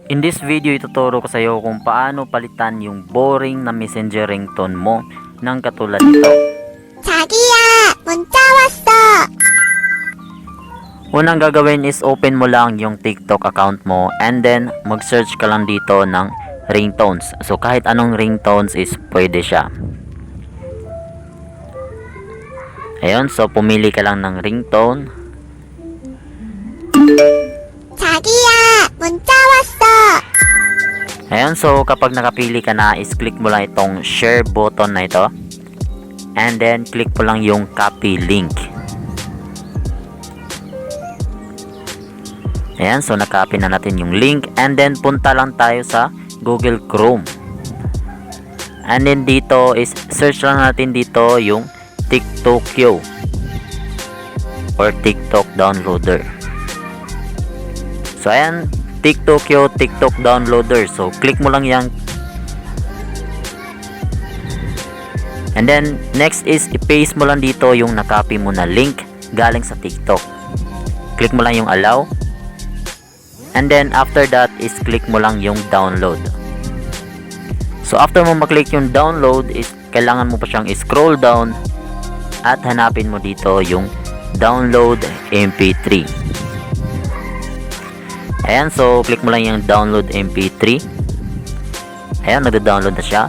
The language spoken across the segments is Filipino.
In this video, ituturo ko sa iyo kung paano palitan yung boring na messenger ringtone mo ng katulad nito. 자기야, 문자 왔어. Unang gagawin is open mo lang yung TikTok account mo and then mag-search ka lang dito ng ringtones. So kahit anong ringtones is pwede siya. Ayun, so pumili ka lang ng ringtone. 자기야, 문자 왔어. Ayan, so kapag nakapili ka na is click mo lang itong share button na ito. And then click mo lang yung copy link. Ayan, so nakopy na natin yung link. And then punta lang tayo sa Google Chrome. And then dito is search lang natin dito yung TikTokyo or TikTok downloader. So ayan, TikTokyo, TikTok downloader. So click mo lang yan. And then next is i-paste mo lang dito yung nakopy mo na link galing sa TikTok. Click mo lang yung allow. And then after that is click mo lang yung download. So after mo maklik yung download is kailangan mo pa siyang scroll down at hanapin mo dito yung download MP3. Ayan, so click mo lang yung download MP3. Ayan, nagda-download na siya.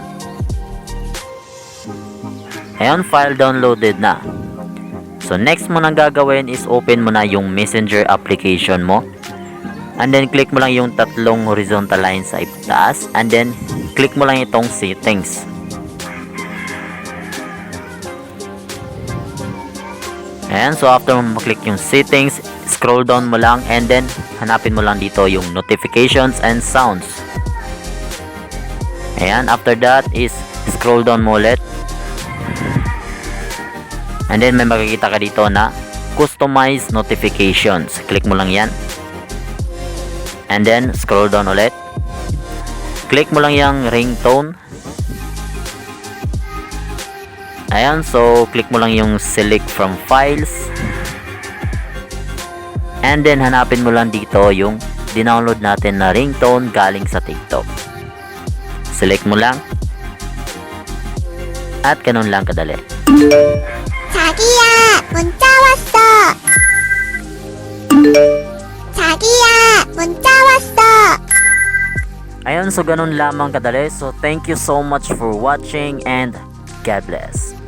Ayan, file downloaded na. So next mo nang gagawin is open mo na yung messenger application mo. And then click mo lang yung tatlong horizontal lines sa itaas. And then click mo lang itong settings. Ayan, so after mo maklik yung settings, scroll down mo lang and then hanapin mo lang dito yung notifications and sounds. Ayan, after that is scroll down mo ulit. And then may makikita ka dito na customize notifications. Click mo lang yan. And then scroll down ulit. Click mo lang yung ringtone. Ayan, so click mo lang yung select from files. And then hanapin mo lang dito yung dinownload natin na ringtone galing sa TikTok. Select mo lang. At ganun lang kadali. 자기야, 문자 왔어. 자기야, 문자 왔어. Ayun, so ganun lamang kadali. So thank you so much for watching and God bless.